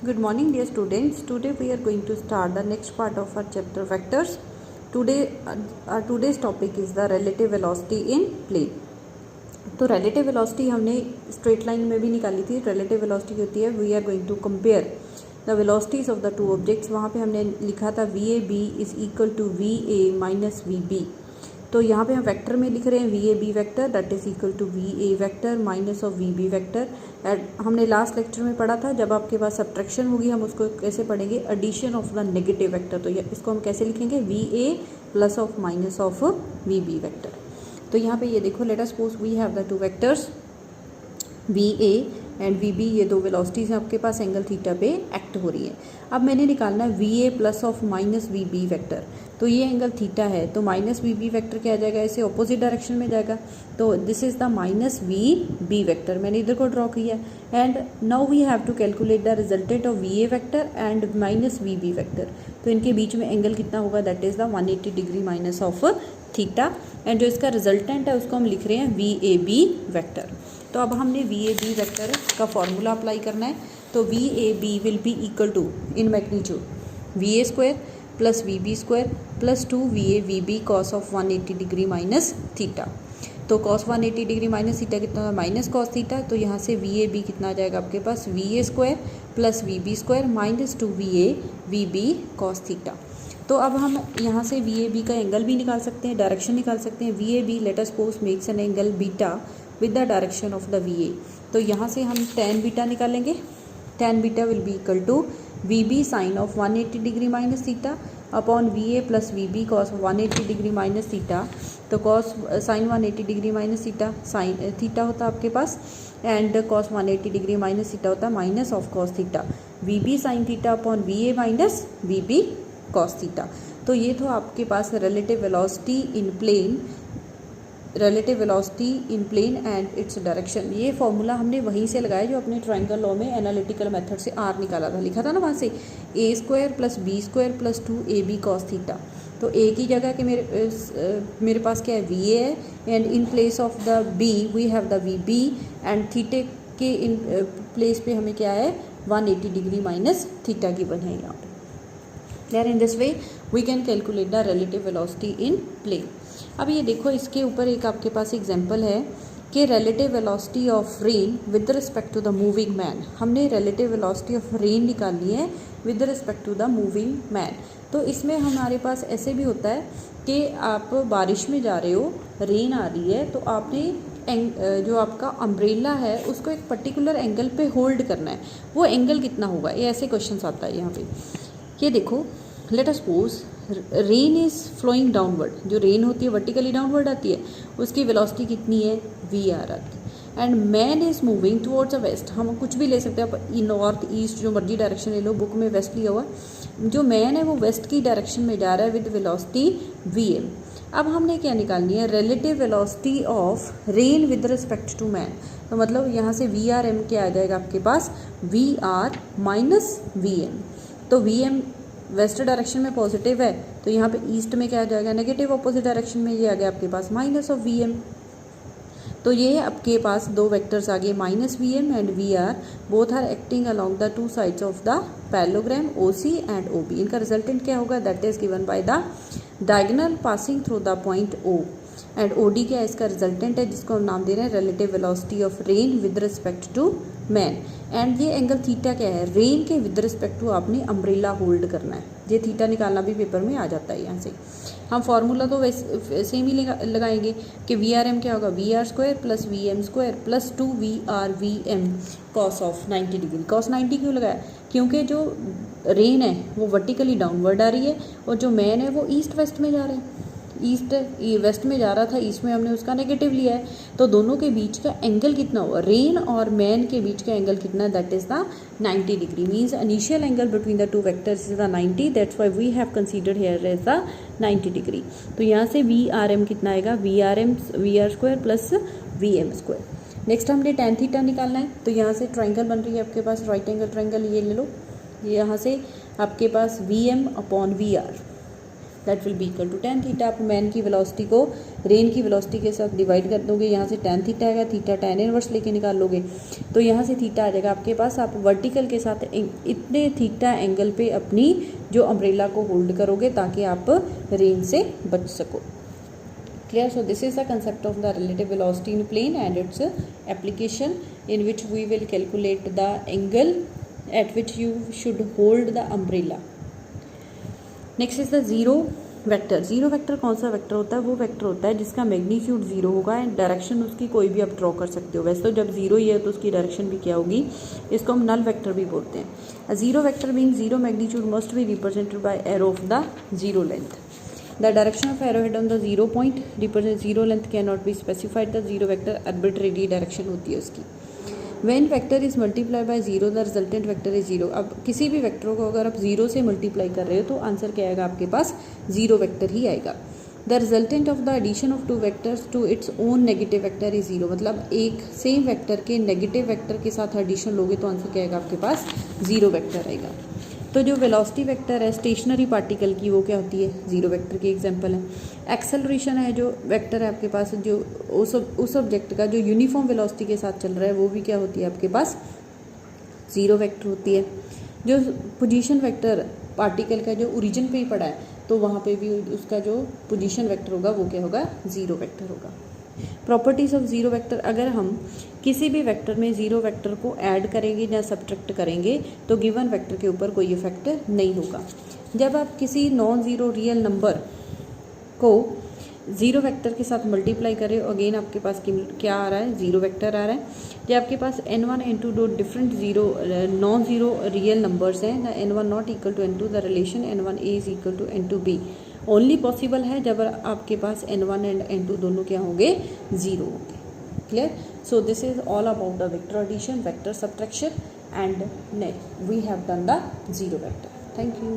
Good morning, dear students. Today we are going to start the next part of our chapter vectors. Today's topic is the relative velocity in plane. तो relative velocity हमने straight line में भी निकाली थी. relative velocity होती है we are going to compare the velocities of the two objects. वहाँ पे हमने लिखा था VAB is equal to VA minus VB. तो यहाँ पे हम वेक्टर में लिख रहे हैं VAB vector that is equal to VA vector minus of VB vector. हमने लास्ट लेक्चर में पढ़ा था जब आपके पास सब्ट्रैक्शन होगी हम उसको कैसे पढ़ेंगे, addition of the negative vector. तो इसको हम कैसे लिखेंगे, VA plus of minus of VB vector. तो यहाँ पे ये देखो, let us suppose we have the two vectors VA and VB. ये दो वेलोसिटीज़ हैं आपके पास, एंगल थीटा पे एक्ट हो रही है. अब मैंने निकालना है VA plus of minus VB vector. तो ये एंगल थीटा है तो माइनस VB वेक्टर क्या आ जाएगा, इसे ऑपोजिट डायरेक्शन में जाएगा. तो this is the minus VB vector, मैंने इधर को ड्रॉ किया. And now we have to calculate the resultant of VA vector and minus VB vector. तो इनके बीच में एंगल कितना होगा, that is the 180 degree minus of theta. And जो इसका रिजल्टेंट है उसको हम लिख रहे हैं VAB वेक्टर. तो अब हमने VAB वेक्टर का फॉर्मूला अप्लाई करना है. तो VAB will be equal to in magnitude VA square plus VB square plus 2VA VB cos of 180 degree minus theta. तो कॉस 180 डिग्री माइनस थीटा कितना होगा, माइनस कॉस थीटा. तो यहाँ से VAB कितना आ जाएगा आपके पास, VA square plus VB square minus 2VA VB cos theta. तो अब हम यहाँ से VAB का एंगल भी निकाल सकते हैं, डायरेक्शन निकाल सकते हैं. VAB let us suppose makes an angle beta with the direction of the VA. तो यहाँ से हम tan बीटा निकालेंगे. tan beta will be equal to VB sine of 180 degree minus theta upon VA plus VB cos 180 degree minus theta. तो cos sine 180 degree minus theta sine theta होता है आपके पास, and cos 180 degree minus theta होता है minus of cos theta. VB sine theta upon VA minus VB cos theta. तो ये तो आपके पास relative velocity in plane, relative velocity in plane and its direction. ये फॉर्मूला हमने वहीं से लगाया जो अपने ट्रायंगल लॉ में एनालिटिकल मेथड से R निकाला था, लिखा था ना वहाँ से, A square plus B square plus 2AB cos theta. तो A की जगह के मेरे पास क्या है, VA है, and in place of the B we have the VB and theta के इन प्लेस पे हमें क्या है, 180 डिग्री माइनस थीटा गिवन है यहाँ पे. There in this way we can calculate the relative velocity in plane. अब ये देखो, इसके ऊपर एक आपके पास एग्जांपल है कि relative velocity of rain with respect to the moving man. हमने रिलेटिव वेलोसिटी ऑफ रेन निकालनी है with respect to the moving man. तो इसमें हमारे पास ऐसे भी होता है कि आप बारिश में जा रहे हो, रेन आ रही है, तो आपने जो आपका अम्ब्रेला है उसको एक पर्टिकुलर एंगल पे होल्ड करना है. वो एंगल कितना होगा, ये ऐसे क्वेश्चन आता है यहाँ पे. ये देखो, let us suppose rain is flowing downward. जो रेन होती है वर्टिकली डाउनवर्ड आती है, उसकी वेलोसिटी कितनी है, VR आती है. And man is moving towards the west. हम कुछ भी ले सकते हैं, आप नॉर्थ ईस्ट जो मर्जी डायरेक्शन ले लो, बुक में वेस्ट लिया हुआ. जो मैन है वो वेस्ट की डायरेक्शन में जा रहा है विद वेलोसिटी VM. अब हमने क्या निकालनी है, relative velocity of rain with respect to man. तो मतलब यहाँ से VRM क्या आ जाएगा आपके पास, VR माइनस VM. तो VM वेस्ट डायरेक्शन में पॉजिटिव है, तो यहाँ पे ईस्ट में क्या आ जाएगा, नेगेटिव ऑपोजिट डायरेक्शन में ये आ गया आपके पास माइनस ऑफ VM. तो ये आपके पास दो वेक्टर्स आ गए, minus VM and VR. Both are acting along the two sides of the parallelogram OC and OB. इनका रिजल्टेंट क्या होगा, that is given by the diagonal passing through the point O. And OD क्या है, इसका resultant है, जिसको हम नाम दे रहे हैं relative velocity of rain with respect to man. And ये एंगल थीटा क्या है, रेन के विद रिस्पेक्ट टू आपने अम्ब्रेला होल्ड करना है. ये थीटा निकालना भी पेपर में आ जाता है. यहाँ से हम फार्मूला तो वैसे सेम ही लगाएंगे कि VRM क्या होगा, VR square plus VM square plus 2VRVM cos of 90 degree. Cos 90 क्यों लगाया, क्योंकि जो रेन है वो वर्टिकली डाउनवर्ड आ रही है और जो मैन है वो ईस्ट वेस्ट में जा रहे हैं. ईस्ट वेस्ट में जा रहा था, ईस्ट में हमने उसका नेगेटिव लिया है. तो दोनों के बीच का एंगल कितना हुआ, रेन और मैन के बीच का एंगल कितना है, that is the 90 degree. Means initial angle between the two vectors is the 90. That's why we have considered here as the 90 degree. तो यहाँ से VRM कितना आएगा, VR square plus VM square. Next हमने tan थीटा निकालना है. तो यहाँ से ट्राइंगल बन रही है आपके पास, राइट एंगल ट्राइंगल, ये ले लो. यहाँ से आपके पास VM upon VR that will be equal to tan theta. आप मैन की वेलोसिटी को रेन की वेलोसिटी के साथ डिवाइड कर दोगे, यहाँ से tan थीटा आएगा, थीटा tan इनवर्स लेके निकाल लोगे तो यहाँ से थीटा आ जाएगा आपके पास। आप वर्टिकल के साथ इतने थीटा एंगल पे अपनी जो अम्ब्रेला को होल्ड करोगे ताकि आप रेन से बच सको। Clear? So this is the concept of the relative velocity in plane and its application, in which we will calculate the angle at which you should hold the umbrella. Next is the zero vector. Zero vector कौन सा vector होता है? वो vector होता है जिसका magnitude zero होगा and direction उसकी कोई भी आप ड्रॉ कर सकते हो। वैसे तो जब जीरो ही है तो उसकी डायरेक्शन भी क्या होगी? इसको हम नल वेक्टर भी बोलते हैं। Zero vector mean zero magnitude must be represented by arrow of the zero length. The direction of arrowhead on the 0 point represents zero length cannot be specified. The zero vector arbitrary direction होती है उसकी. When vector is multiplied by zero, the resultant vector is zero. अब किसी भी vector को अगर आप zero से मल्टीप्लाई कर रहे हो तो आंसर क्या आएगा आपके पास? जीरो वेक्टर ही आएगा. The resultant of the addition of two vectors to its own negative vector is zero. मतलब एक सेम वेक्टर के नेगेटिव वेक्टर के साथ एडिशन लोगे तो आंसर क्या आएगा आपके पास? जीरो वेक्टर आएगा. तो जो वेलोसिटी वेक्टर है स्टेशनरी पार्टिकल की वो क्या होती है? जीरो वेक्टर की एग्जांपल है. एक्सेलरेशन है जो वेक्टर है आपके पास, जो उस ऑब्जेक्ट का जो यूनिफॉर्म वेलोसिटी के साथ चल रहा है वो भी क्या होती है आपके पास? जीरो वेक्टर होती है. जो पोजीशन वेक्टर पार्टिकल का जो ओरिजिन पे ही पड़ा है तो वहाँ पे भी उसका जो पोजीशन वेक्टर होगा वो क्या होगा? जीरो वेक्टर होगा. Properties of zero vector. अगर हम किसी भी वेक्टर में जीरो वेक्टर को ऐड करेंगे या सब्ट्रैक्ट करेंगे तो गिवन वेक्टर के ऊपर कोई इफेक्ट नहीं होगा. जब आप किसी नॉन ज़ीरो रियल नंबर को ज़ीरो वेक्टर के साथ मल्टीप्लाई करें अगेन आपके पास क्या आ रहा है? ज़ीरो वेक्टर आ रहा है. जब आपके पास n1 n2 दो different zero non zero real numbers हैं, the n1 not equal to n2, the relation n1a is equal to n2b only possible है जब आपके पास n1 एंड n2 दोनों क्या होंगे? ज़ीरो होंगे. Clear? So this is all about the vector addition, vector subtraction and we have done the zero vector. Thank you.